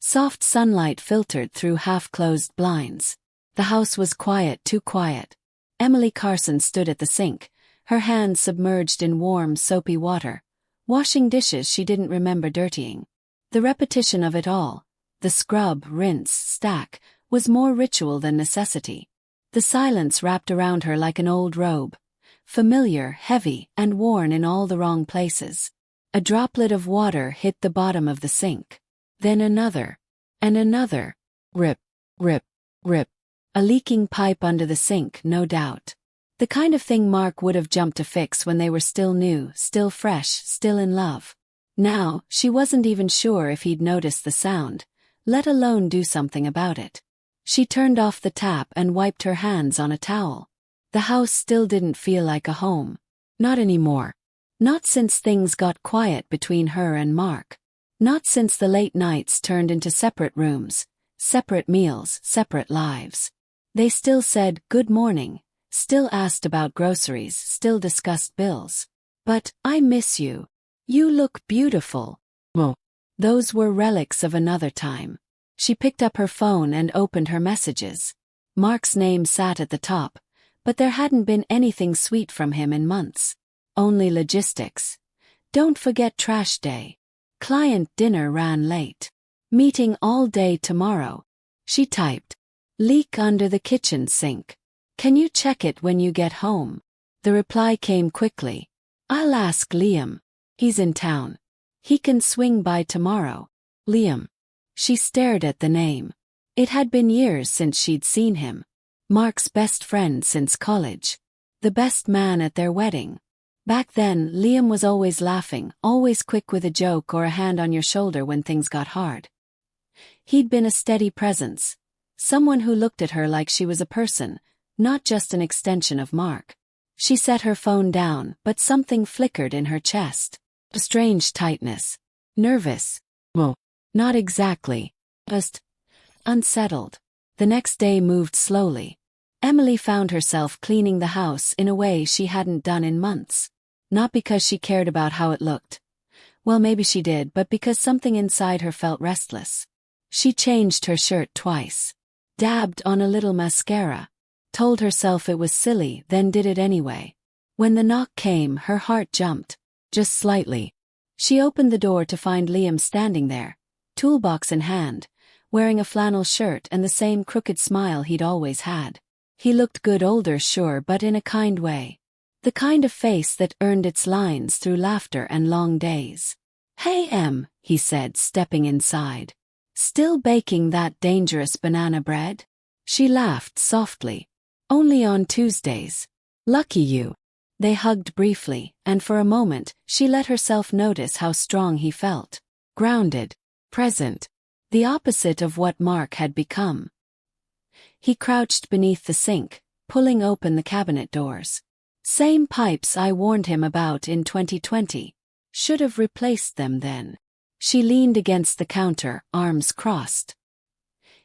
Soft sunlight filtered through half-closed blinds. The house was quiet, too quiet. Emily Carson stood at the sink, her hands submerged in warm, soapy water, washing dishes she didn't remember dirtying. The repetition of it all, the scrub, rinse, stack, was more ritual than necessity. The silence wrapped around her like an old robe, familiar, heavy, and worn in all the wrong places. A droplet of water hit the bottom of the sink. Then another. And another. Rip, rip, rip. A leaking pipe under the sink, no doubt. The kind of thing Mark would have jumped to fix when they were still new, still fresh, still in love. Now, she wasn't even sure if he'd noticed the sound, let alone do something about it. She turned off the tap and wiped her hands on a towel. The house still didn't feel like a home. Not anymore. Not since things got quiet between her and Mark. Not since the late nights turned into separate rooms, separate meals, separate lives. They still said good morning, still asked about groceries, still discussed bills. But, I miss you. You look beautiful. Well, those were relics of another time. She picked up her phone and opened her messages. Mark's name sat at the top, but there hadn't been anything sweet from him in months. Only logistics. Don't forget trash day. Client dinner ran late. Meeting all day tomorrow. She typed. Leak under the kitchen sink. Can you check it when you get home? The reply came quickly. I'll ask Liam. He's in town. He can swing by tomorrow. Liam. She stared at the name. It had been years since she'd seen him. Mark's best friend since college. The best man at their wedding. Back then, Liam was always laughing, always quick with a joke or a hand on your shoulder when things got hard. He'd been a steady presence. Someone who looked at her like she was a person, not just an extension of Mark. She set her phone down, but something flickered in her chest. A strange tightness. Nervous. Well, not exactly. Just unsettled. The next day moved slowly. Emily found herself cleaning the house in a way she hadn't done in months. Not because she cared about how it looked. Well, maybe she did, but because something inside her felt restless. She changed her shirt twice. Dabbed on a little mascara. Told herself it was silly, then did it anyway. When the knock came, her heart jumped. Just slightly. She opened the door to find Liam standing there, toolbox in hand, wearing a flannel shirt and the same crooked smile he'd always had. He looked good older, sure, but in a kind way. The kind of face that earned its lines through laughter and long days. Hey Em, he said, stepping inside. Still baking that dangerous banana bread? She laughed softly. Only on Tuesdays. Lucky you. They hugged briefly, and for a moment, she let herself notice how strong he felt. Grounded. Present. The opposite of what Mark had become. He crouched beneath the sink, pulling open the cabinet doors. Same pipes I warned him about in 2020. Should have replaced them then. She leaned against the counter, arms crossed.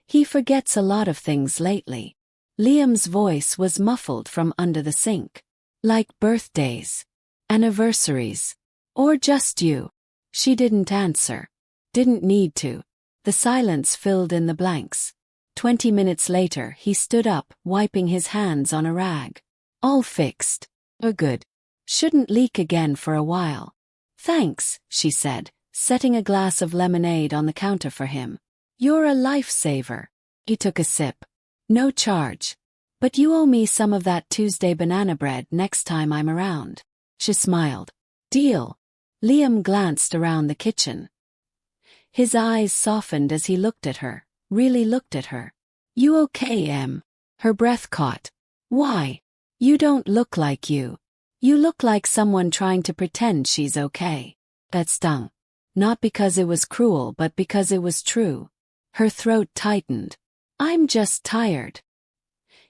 He forgets a lot of things lately. Liam's voice was muffled from under the sink. Like birthdays. Anniversaries. Or just you. She didn't answer. Didn't need to. The silence filled in the blanks. 20 minutes later, he stood up, wiping his hands on a rag. All fixed. Good. Shouldn't leak again for a while. Thanks, she said, setting a glass of lemonade on the counter for him. You're a lifesaver. He took a sip. No charge. But you owe me some of that Tuesday banana bread next time I'm around. She smiled. Deal. Liam glanced around the kitchen. His eyes softened as he looked at her, really looked at her. You okay, Em? Her breath caught. Why? You don't look like you. You look like someone trying to pretend she's okay. That stung. Not because it was cruel, but because it was true. Her throat tightened. I'm just tired.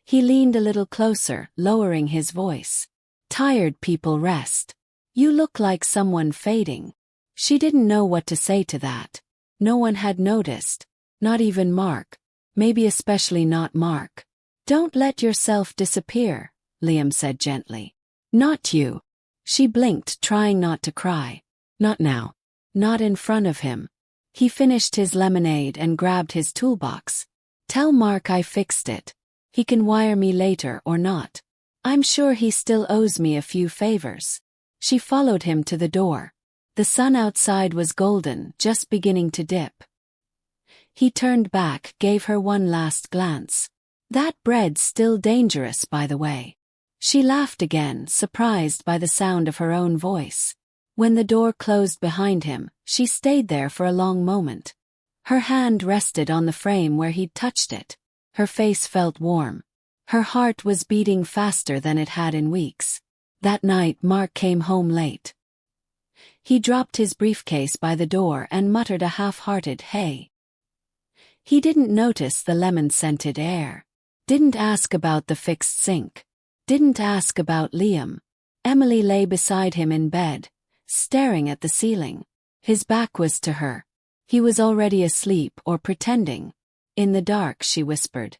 He leaned a little closer, lowering his voice. Tired people rest. You look like someone fading. She didn't know what to say to that. No one had noticed. Not even Mark. Maybe especially not Mark. Don't let yourself disappear, Liam said gently. Not you. She blinked, trying not to cry. Not now. Not in front of him. He finished his lemonade and grabbed his toolbox. Tell Mark I fixed it. He can wire me later or not. I'm sure he still owes me a few favors. She followed him to the door. The sun outside was golden, just beginning to dip. He turned back, gave her one last glance. That bread's still dangerous, by the way. She laughed again, surprised by the sound of her own voice. When the door closed behind him, she stayed there for a long moment. Her hand rested on the frame where he'd touched it. Her face felt warm. Her heart was beating faster than it had in weeks. That night Mark came home late. He dropped his briefcase by the door and muttered a half-hearted hey. He didn't notice the lemon-scented air. Didn't ask about the fixed sink. Didn't ask about Liam. Emily lay beside him in bed, staring at the ceiling. His back was to her. He was already asleep or pretending. In the dark, she whispered,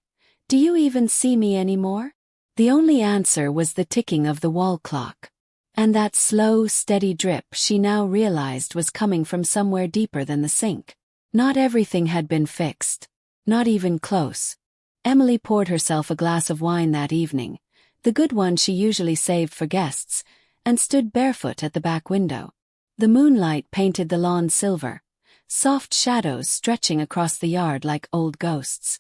"Do you even see me anymore?" The only answer was the ticking of the wall clock. And that slow, steady drip she now realized was coming from somewhere deeper than the sink. Not everything had been fixed. Not even close. Emily poured herself a glass of wine that evening, the good one she usually saved for guests, and stood barefoot at the back window. The moonlight painted the lawn silver, soft shadows stretching across the yard like old ghosts.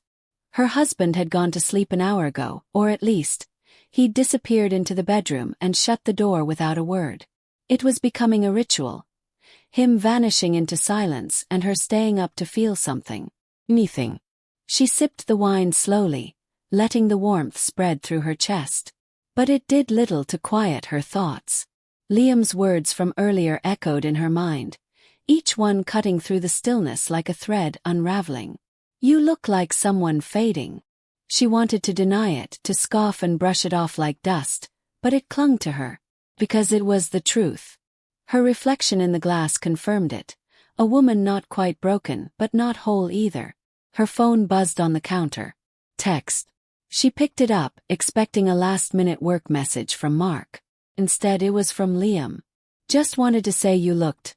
Her husband had gone to sleep an hour ago, or at least, he'd disappeared into the bedroom and shut the door without a word. It was becoming a ritual. Him vanishing into silence and her staying up to feel something. Anything. She sipped the wine slowly, letting the warmth spread through her chest. But it did little to quiet her thoughts. Liam's words from earlier echoed in her mind, each one cutting through the stillness like a thread unraveling. "You look like someone fading." She wanted to deny it, to scoff and brush it off like dust, but it clung to her, because it was the truth. Her reflection in the glass confirmed it, a woman not quite broken but not whole either. Her phone buzzed on the counter. Text. She picked it up, expecting a last-minute work message from Mark. Instead it was from Liam. "Just wanted to say you looked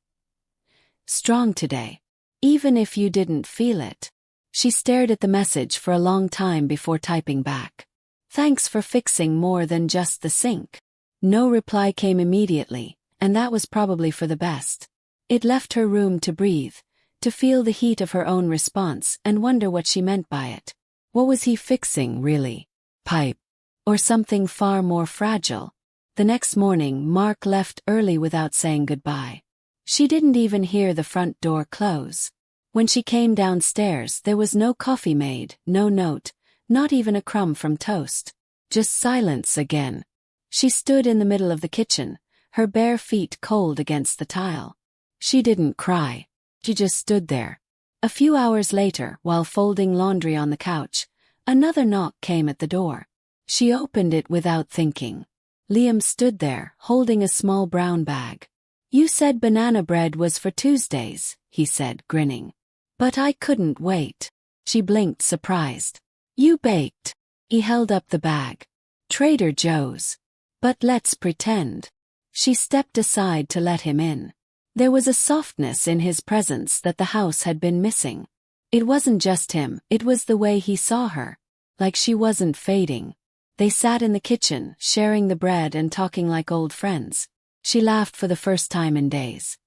strong today. Even if you didn't feel it." She stared at the message for a long time before typing back. "Thanks for fixing more than just the sink." No reply came immediately, and that was probably for the best. It left her room to breathe, to feel the heat of her own response and wonder what she meant by it. What was he fixing, really? Pipe? Or something far more fragile? The next morning, Mark left early without saying goodbye. She didn't even hear the front door close. When she came downstairs, there was no coffee made, no note, not even a crumb from toast. Just silence again. She stood in the middle of the kitchen, her bare feet cold against the tile. She didn't cry. She just stood there. A few hours later, while folding laundry on the couch, another knock came at the door. She opened it without thinking. Liam stood there, holding a small brown bag. "You said banana bread was for Tuesdays," he said, grinning. "But I couldn't wait." She blinked, surprised. "You baked." He held up the bag. "Trader Joe's. But let's pretend." She stepped aside to let him in. There was a softness in his presence that the house had been missing. It wasn't just him, it was the way he saw her. Like she wasn't fading. They sat in the kitchen, sharing the bread and talking like old friends. She laughed for the first time in days.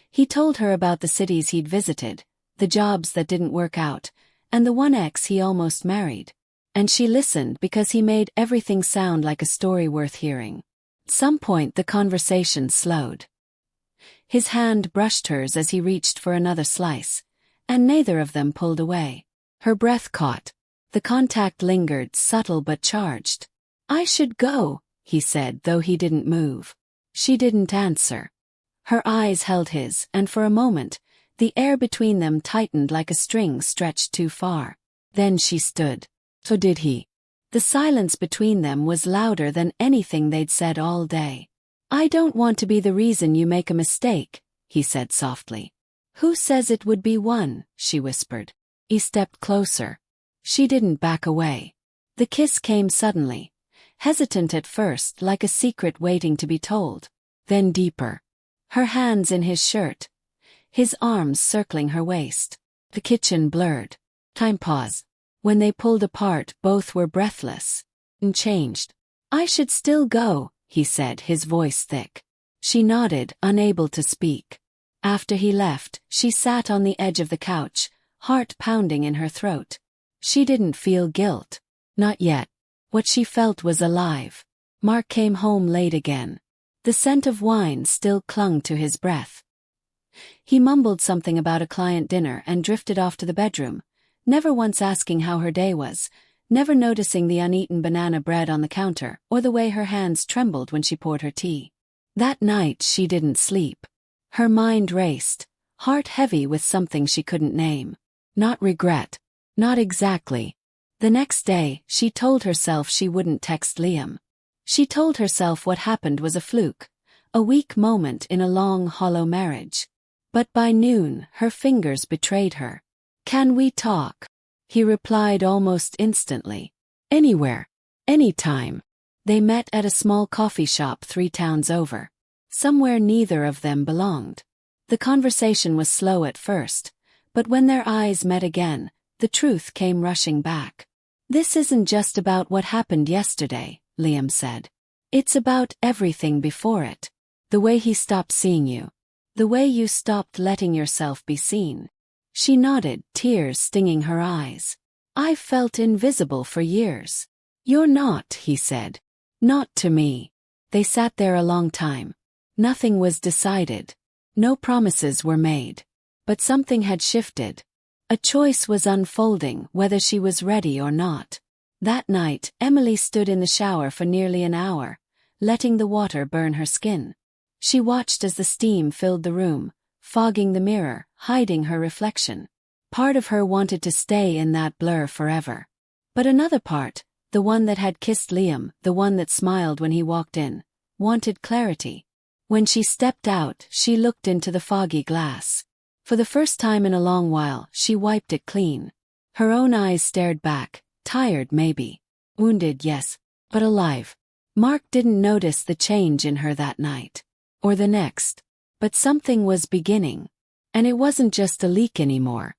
He told her about the cities he'd visited, the jobs that didn't work out, and the one ex he almost married. And she listened because he made everything sound like a story worth hearing. At some point the conversation slowed. His hand brushed hers as he reached for another slice, and neither of them pulled away. Her breath caught. The contact lingered, subtle but charged. "I should go," he said, though he didn't move. She didn't answer. Her eyes held his, and for a moment, the air between them tightened like a string stretched too far. Then she stood. So did he. The silence between them was louder than anything they'd said all day. "I don't want to be the reason you make a mistake," he said softly. "Who says it would be one?" she whispered. He stepped closer. She didn't back away. The kiss came suddenly, hesitant at first, like a secret waiting to be told. Then deeper. Her hands in his shirt. his arms circling her waist. The kitchen blurred. Time paused. When they pulled apart, both were breathless and changed. "I should still go," he said, his voice thick. She nodded, unable to speak. After he left, she sat on the edge of the couch, heart pounding in her throat. She didn't feel guilt. Not yet. What she felt was alive. Mark came home late again. The scent of wine still clung to his breath. He mumbled something about a client dinner and drifted off to the bedroom, never once asking how her day was, never noticing the uneaten banana bread on the counter or the way her hands trembled when she poured her tea. That night she didn't sleep. Her mind raced, heart heavy with something she couldn't name. Not regret. Not exactly. The next day, she told herself she wouldn't text Liam. She told herself what happened was a fluke, a weak moment in a long, hollow marriage. But by noon, her fingers betrayed her. "Can we talk?" He replied almost instantly. "Anywhere. Anytime." They met at a small coffee shop 3 towns over. Somewhere neither of them belonged. The conversation was slow at first, but when their eyes met again, the truth came rushing back. "This isn't just about what happened yesterday," Liam said. "It's about everything before it. The way he stopped seeing you. The way you stopped letting yourself be seen." She nodded, tears stinging her eyes. "I've felt invisible for years." "You're not," he said. "Not to me." They sat there a long time. Nothing was decided. No promises were made. But something had shifted. A choice was unfolding, whether she was ready or not. That night, Emily stood in the shower for nearly an hour, letting the water burn her skin. She watched as the steam filled the room, fogging the mirror, hiding her reflection. Part of her wanted to stay in that blur forever. But another part, the one that had kissed Liam, the one that smiled when he walked in, wanted clarity. When she stepped out, she looked into the foggy glass. For the first time in a long while, she wiped it clean. Her own eyes stared back, tired maybe. Wounded, yes, but alive. Mark didn't notice the change in her that night. Or the next. But something was beginning. And it wasn't just a leak anymore.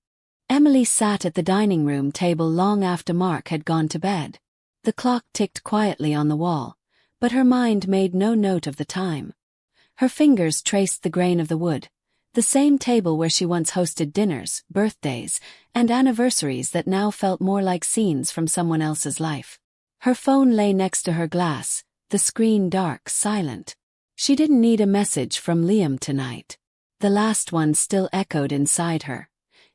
Emily sat at the dining room table long after Mark had gone to bed. The clock ticked quietly on the wall, but her mind made no note of the time. Her fingers traced the grain of the wood, the same table where she once hosted dinners, birthdays, and anniversaries that now felt more like scenes from someone else's life. Her phone lay next to her glass, the screen dark, silent. She didn't need a message from Liam tonight. The last one still echoed inside her.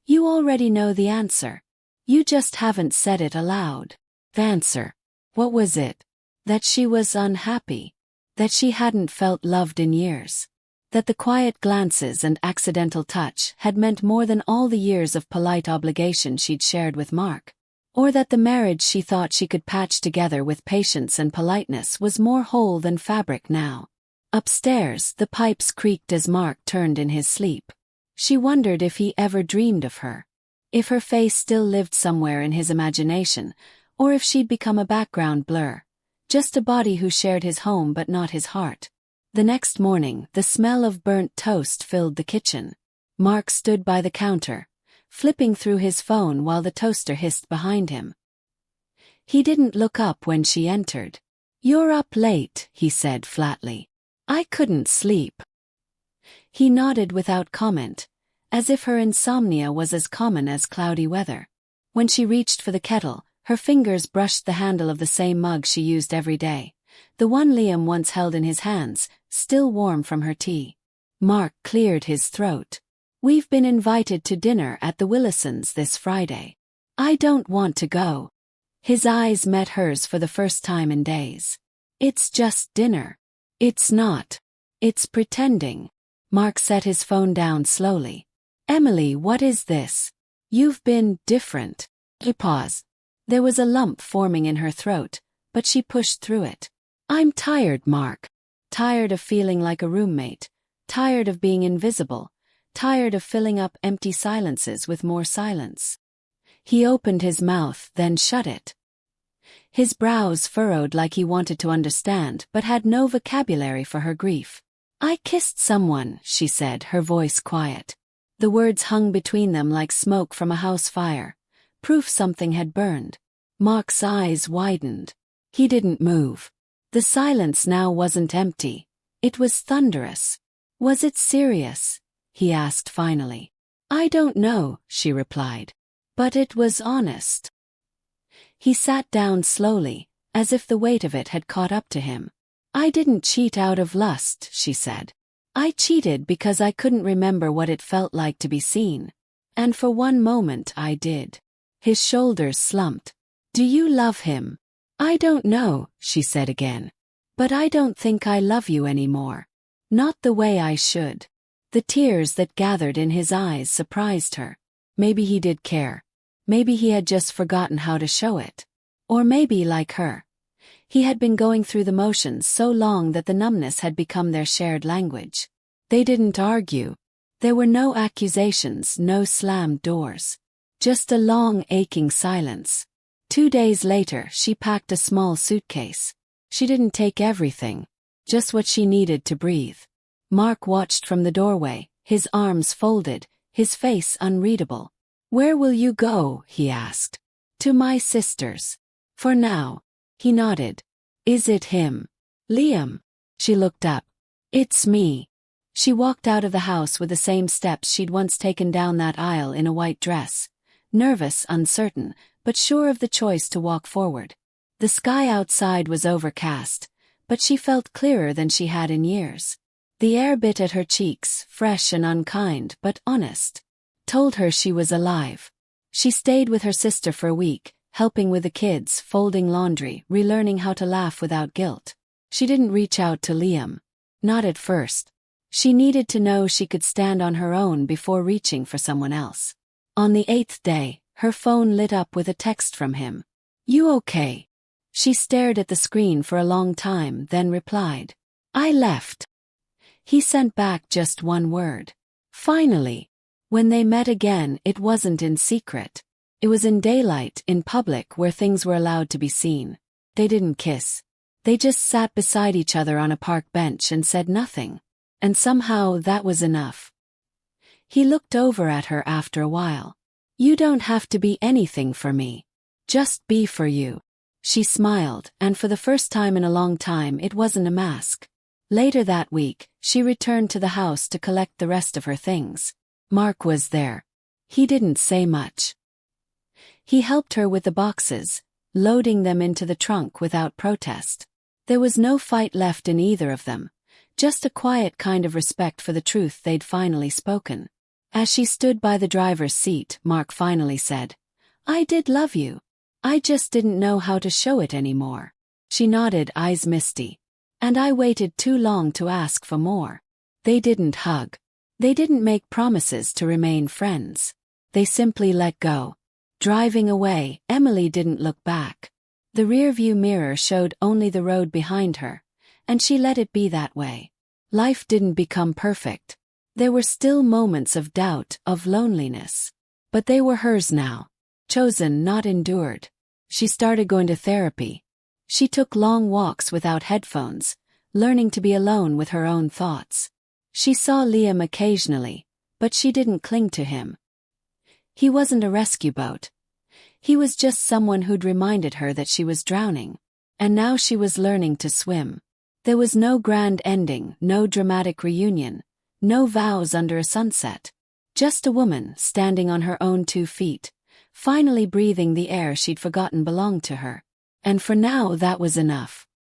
"You already know the answer. You just haven't said it aloud." The answer. What was it? That she was unhappy. That she hadn't felt loved in years. That the quiet glances and accidental touch had meant more than all the years of polite obligation she'd shared with Mark. Or that the marriage she thought she could patch together with patience and politeness was more whole than fabric now. Upstairs, the pipes creaked as Mark turned in his sleep. She wondered if he ever dreamed of her. If her face still lived somewhere in his imagination, or if she'd become a background blur. Just a body who shared his home but not his heart. The next morning, the smell of burnt toast filled the kitchen. Mark stood by the counter, flipping through his phone while the toaster hissed behind him. He didn't look up when she entered. "You're up late," he said flatly. "I couldn't sleep." He nodded without comment, as if her insomnia was as common as cloudy weather. When she reached for the kettle, her fingers brushed the handle of the same mug she used every day, the one Liam once held in his hands, still warm from her tea. Mark cleared his throat. "We've been invited to dinner at the Willisons this Friday. I don't want to go." His eyes met hers for the first time in days. "It's just dinner." "It's not. It's pretending." Mark set his phone down slowly. "Emily, what is this? You've been different." He paused. There was a lump forming in her throat, but she pushed through it. "I'm tired, Mark. Tired of feeling like a roommate. Tired of being invisible. Tired of filling up empty silences with more silence." He opened his mouth, then shut it. His brows furrowed like he wanted to understand but had no vocabulary for her grief. "I kissed someone," she said, her voice quiet. The words hung between them like smoke from a house fire, proof something had burned. Mark's eyes widened. He didn't move. The silence now wasn't empty. It was thunderous. Was it serious? He asked finally. I don't know, she replied. But it was honest. He sat down slowly, as if the weight of it had caught up to him. I didn't cheat out of lust, she said. I cheated because I couldn't remember what it felt like to be seen. And for one moment I did. His shoulders slumped. Do you love him? I don't know, she said again. But I don't think I love you anymore. Not the way I should. The tears that gathered in his eyes surprised her. Maybe he did care. Maybe he had just forgotten how to show it. Or maybe, like her, he had been going through the motions so long that the numbness had become their shared language. They didn't argue. There were no accusations, no slammed doors. Just a long, aching silence. 2 days later, she packed a small suitcase. She didn't take everything, just what she needed to breathe. Mark watched from the doorway, his arms folded, his face unreadable. Where will you go? He asked. To my sister's. For now. He nodded. Is it him? Liam. She looked up. It's me. She walked out of the house with the same steps she'd once taken down that aisle in a white dress. Nervous, uncertain, but sure of the choice to walk forward. The sky outside was overcast, but she felt clearer than she had in years. The air bit at her cheeks, fresh and unkind, but honest. Told her she was alive. She stayed with her sister for a week, helping with the kids, folding laundry, relearning how to laugh without guilt. She didn't reach out to Liam. Not at first. She needed to know she could stand on her own before reaching for someone else. On the 8th day, her phone lit up with a text from him. You okay? She stared at the screen for a long time, then replied. I left. He sent back just one word. Finally. When they met again, it wasn't in secret. It was in daylight, in public, where things were allowed to be seen. They didn't kiss. They just sat beside each other on a park bench and said nothing. And somehow that was enough. He looked over at her after a while. You don't have to be anything for me. Just be for you. She smiled, and for the first time in a long time it wasn't a mask. Later that week, she returned to the house to collect the rest of her things. Mark was there. He didn't say much. He helped her with the boxes, loading them into the trunk without protest. There was no fight left in either of them, just a quiet kind of respect for the truth they'd finally spoken. As she stood by the driver's seat, Mark finally said, I did love you. I just didn't know how to show it anymore. She nodded, eyes misty. And I waited too long to ask for more. They didn't hug. They didn't make promises to remain friends. They simply let go. Driving away, Emily didn't look back. The rearview mirror showed only the road behind her, and she let it be that way. Life didn't become perfect. There were still moments of doubt, of loneliness. But they were hers now. Chosen, not endured. She started going to therapy. She took long walks without headphones, learning to be alone with her own thoughts. She saw Liam occasionally, but she didn't cling to him. He wasn't a rescue boat. He was just someone who'd reminded her that she was drowning. And now she was learning to swim. There was no grand ending, no dramatic reunion, no vows under a sunset. Just a woman standing on her own 2 feet, finally breathing the air she'd forgotten belonged to her. And for now that was enough.